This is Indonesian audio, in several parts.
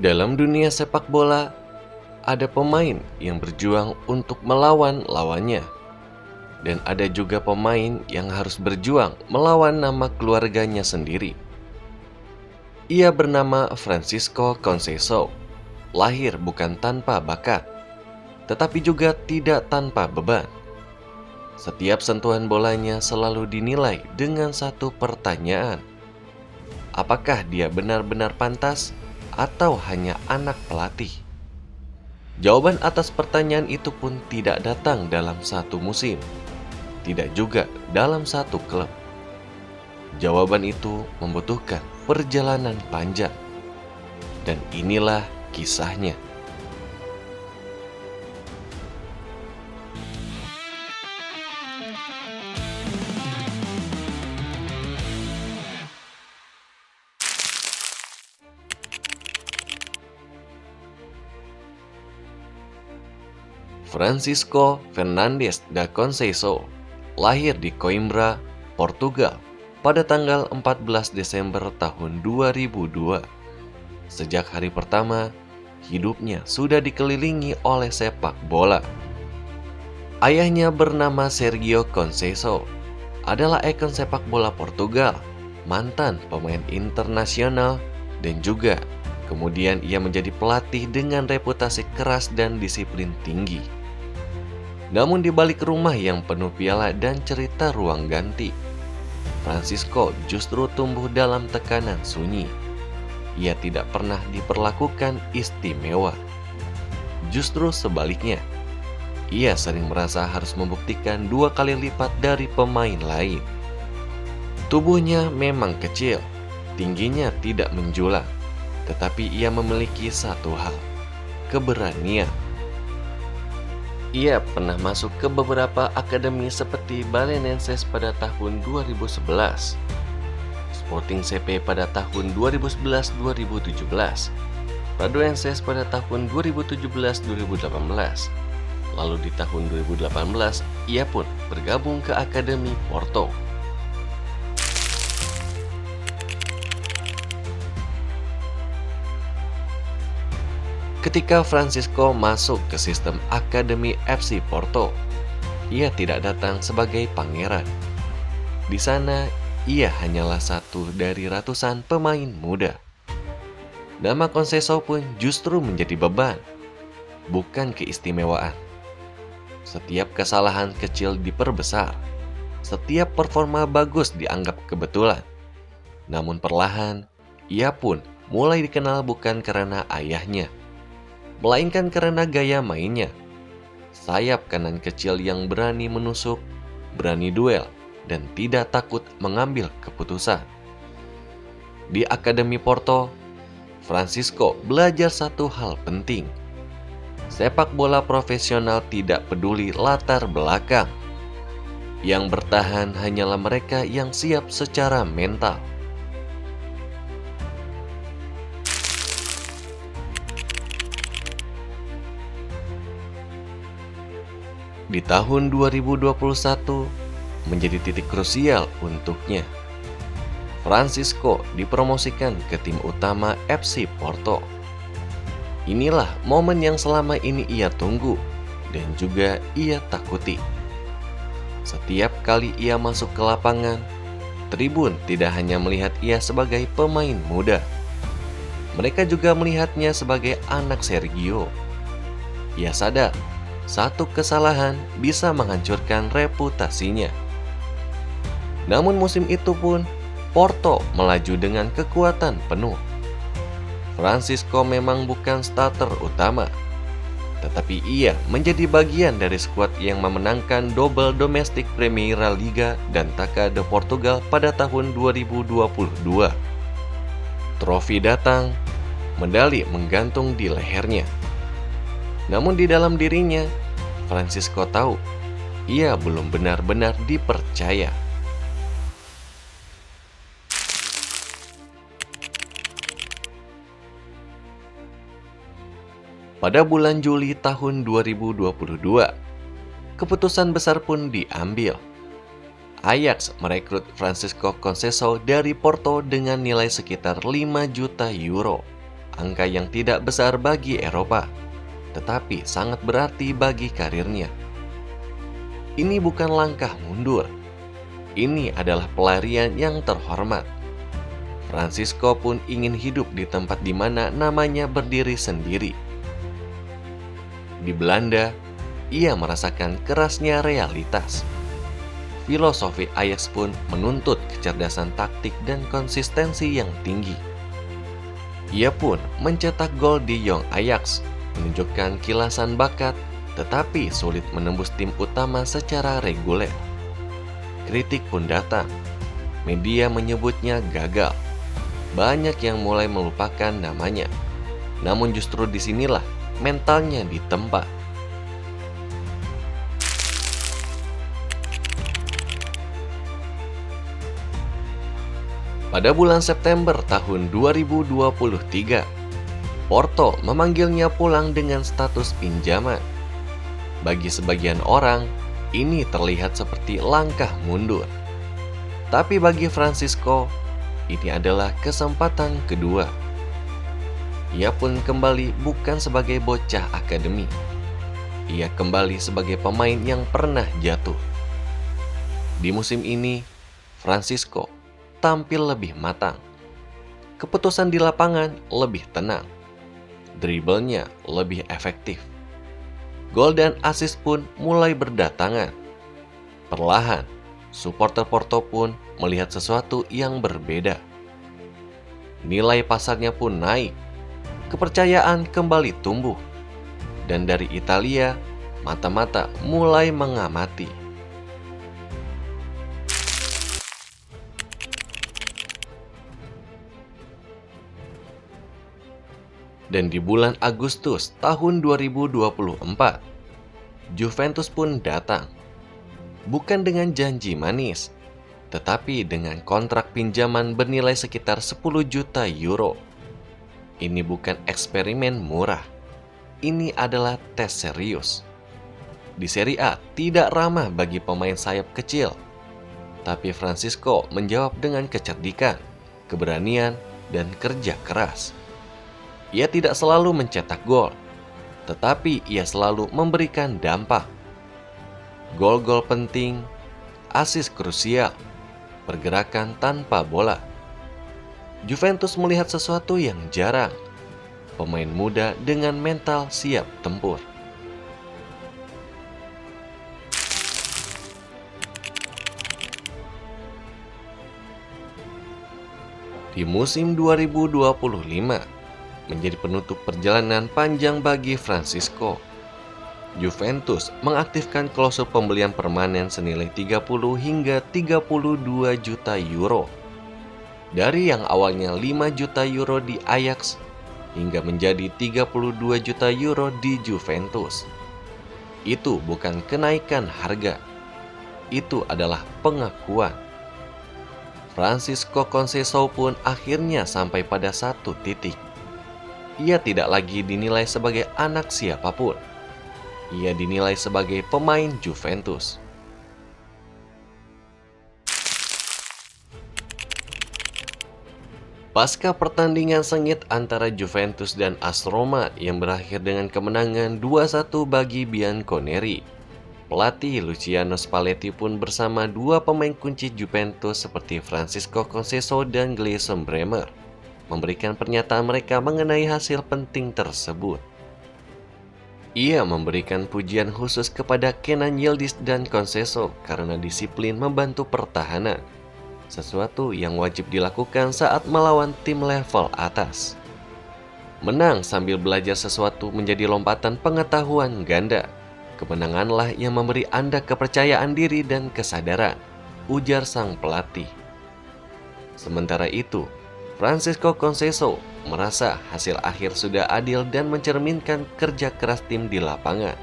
Dalam dunia sepak bola, ada pemain yang berjuang untuk melawan lawannya. Dan ada juga pemain yang harus berjuang melawan nama keluarganya sendiri. Ia bernama Francisco Conceição, lahir bukan tanpa bakat, tetapi juga tidak tanpa beban. Setiap sentuhan bolanya selalu dinilai dengan satu pertanyaan. Apakah dia benar-benar pantas atau hanya anak pelatih? Jawaban atas pertanyaan itu pun tidak datang dalam satu musim, tidak juga dalam satu klub. Jawaban itu membutuhkan perjalanan panjang. Dan inilah kisahnya. Francisco Fernandes da Conceição lahir di Coimbra, Portugal pada tanggal 14 Desember tahun 2002. Sejak hari pertama, hidupnya sudah dikelilingi oleh sepak bola. Ayahnya bernama Sergio Conceição, adalah ikon sepak bola Portugal, mantan pemain internasional, dan juga kemudian ia menjadi pelatih dengan reputasi keras dan disiplin tinggi. Namun di balik rumah yang penuh piala dan cerita ruang ganti, Francisco justru tumbuh dalam tekanan sunyi. Ia tidak pernah diperlakukan istimewa. Justru sebaliknya, ia sering merasa harus membuktikan 2 kali lipat dari pemain lain. Tubuhnya memang kecil, tingginya tidak menjulang, tetapi ia memiliki satu hal, keberanian. Ia pernah masuk ke beberapa akademi seperti Belenenses pada tahun 2011, Sporting CP pada tahun 2011-2017, Paduenses pada tahun 2017-2018. Lalu di tahun 2018, ia pun bergabung ke Akademi Porto. Ketika Francisco masuk ke sistem Akademi FC Porto, ia tidak datang sebagai pangeran. Di sana, ia hanyalah satu dari ratusan pemain muda. Nama Conceição pun justru menjadi beban, bukan keistimewaan. Setiap kesalahan kecil diperbesar, setiap performa bagus dianggap kebetulan. Namun perlahan, ia pun mulai dikenal bukan karena ayahnya, melainkan karena gaya mainnya. Sayap kanan kecil yang berani menusuk, berani duel, dan tidak takut mengambil keputusan. Di Akademi Porto, Francisco belajar satu hal penting. Sepak bola profesional tidak peduli latar belakang. Yang bertahan hanyalah mereka yang siap secara mental. Di tahun 2021 menjadi titik krusial untuknya. Francisco dipromosikan ke tim utama FC Porto. Inilah momen yang selama ini ia tunggu dan juga ia takuti. Setiap kali ia masuk ke lapangan, tribun tidak hanya melihat ia sebagai pemain muda. Mereka juga melihatnya sebagai anak Sergio. Ia sadar satu kesalahan bisa menghancurkan reputasinya. Namun musim itu pun, Porto melaju dengan kekuatan penuh. Francisco memang bukan starter utama, tetapi ia menjadi bagian dari skuad yang memenangkan double domestik Primeira Liga dan Taça de Portugal pada tahun 2022. Trofi datang, medali menggantung di lehernya. Namun di dalam dirinya, Francisco tahu ia belum benar-benar dipercaya. Pada bulan Juli tahun 2022, keputusan besar pun diambil. Ajax merekrut Francisco Conceição dari Porto dengan nilai sekitar 5 juta euro angka yang tidak besar bagi Eropa, tetapi sangat berarti bagi karirnya. Ini bukan langkah mundur. Ini adalah pelarian yang terhormat. Francisco pun ingin hidup di tempat di mana namanya berdiri sendiri. Di Belanda, ia merasakan kerasnya realitas. Filosofi Ajax pun menuntut kecerdasan taktik dan konsistensi yang tinggi. Ia pun mencetak gol di Young Ajax, menunjukkan kilasan bakat, tetapi sulit menembus tim utama secara reguler. Kritik pun datang. Media menyebutnya gagal. Banyak yang mulai melupakan namanya. Namun justru disinilah mentalnya ditempa. Pada bulan September tahun 2023, Porto memanggilnya pulang dengan status pinjaman. Bagi sebagian orang, ini terlihat seperti langkah mundur. Tapi bagi Francisco, ini adalah kesempatan kedua. Ia pun kembali bukan sebagai bocah akademi. Ia kembali sebagai pemain yang pernah jatuh. Di musim ini, Francisco tampil lebih matang. Keputusan di lapangan lebih tenang. Dribblenya lebih efektif. Gol dan assist pun mulai berdatangan. Perlahan, supporter Porto pun melihat sesuatu yang berbeda. Nilai pasarnya pun naik. Kepercayaan kembali tumbuh. Dan dari Italia, mata-mata mulai mengamati. Dan di bulan Agustus tahun 2024, Juventus pun datang. Bukan dengan janji manis, tetapi dengan kontrak pinjaman bernilai sekitar 10 juta euro. Ini bukan eksperimen murah. Ini adalah tes serius. Di Serie A tidak ramah bagi pemain sayap kecil. Tapi Francisco menjawab dengan kecerdikan, keberanian, dan kerja keras. Ia tidak selalu mencetak gol, tetapi ia selalu memberikan dampak. Gol-gol penting, assist krusial, pergerakan tanpa bola. Juventus melihat sesuatu yang jarang. Pemain muda dengan mental siap tempur. Di musim 2025, menjadi penutup perjalanan panjang bagi Francisco. Juventus mengaktifkan klausul pembelian permanen senilai 30 hingga 32 juta euro. Dari yang awalnya 5 juta euro di Ajax hingga menjadi 32 juta euro di Juventus. Itu bukan kenaikan harga. Itu adalah pengakuan. Francisco Conceição pun akhirnya sampai pada satu titik. Ia tidak lagi dinilai sebagai anak siapapun. Ia dinilai sebagai pemain Juventus. Pasca pertandingan sengit antara Juventus dan AS Roma yang berakhir dengan kemenangan 2-1 bagi Bianconeri, pelatih Luciano Spalletti pun bersama dua pemain kunci Juventus seperti Francisco Conceição dan Gleison Bremer memberikan pernyataan mereka mengenai hasil penting tersebut. Ia memberikan pujian khusus kepada Kenan Yildiz dan Conceição karena disiplin membantu pertahanan, sesuatu yang wajib dilakukan saat melawan tim level atas. Menang sambil belajar sesuatu menjadi lompatan pengetahuan ganda. Kemenanganlah yang memberi Anda kepercayaan diri dan kesadaran, ujar sang pelatih. Sementara itu, Francisco Conceição merasa hasil akhir sudah adil dan mencerminkan kerja keras tim di lapangan.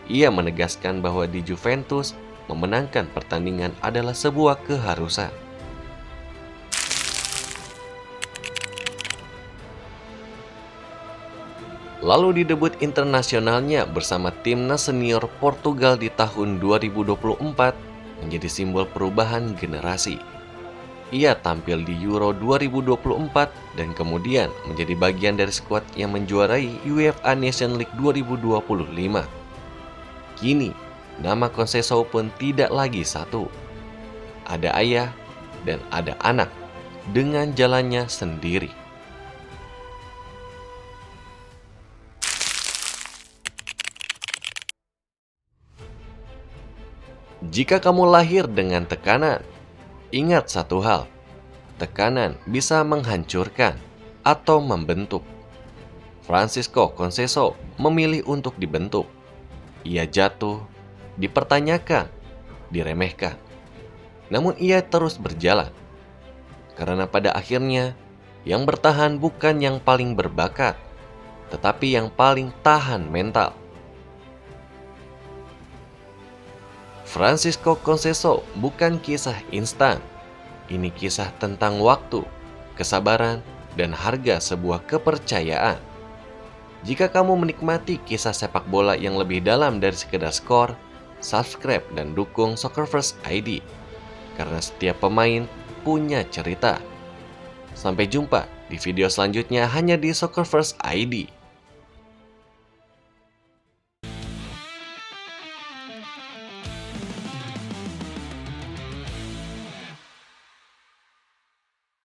Ia menegaskan bahwa di Juventus, memenangkan pertandingan adalah sebuah keharusan. Lalu di debut internasionalnya bersama timnas senior Portugal di tahun 2024 menjadi simbol perubahan generasi. Ia tampil di Euro 2024 dan kemudian menjadi bagian dari skuad yang menjuarai UEFA Nations League 2025. Kini, nama Conceição pun tidak lagi satu. Ada ayah dan ada anak dengan jalannya sendiri. Jika kamu lahir dengan tekanan, ingat satu hal, tekanan bisa menghancurkan atau membentuk. Francisco Conceição memilih untuk dibentuk. Ia jatuh, dipertanyakan, diremehkan. Namun ia terus berjalan. Karena pada akhirnya, yang bertahan bukan yang paling berbakat, tetapi yang paling tahan mental. Francisco Conceição bukan kisah instan. Ini kisah tentang waktu, kesabaran, dan harga sebuah kepercayaan. Jika kamu menikmati kisah sepak bola yang lebih dalam dari sekedar skor, subscribe dan dukung Soccer First ID. Karena setiap pemain punya cerita. Sampai jumpa di video selanjutnya hanya di Soccer First ID.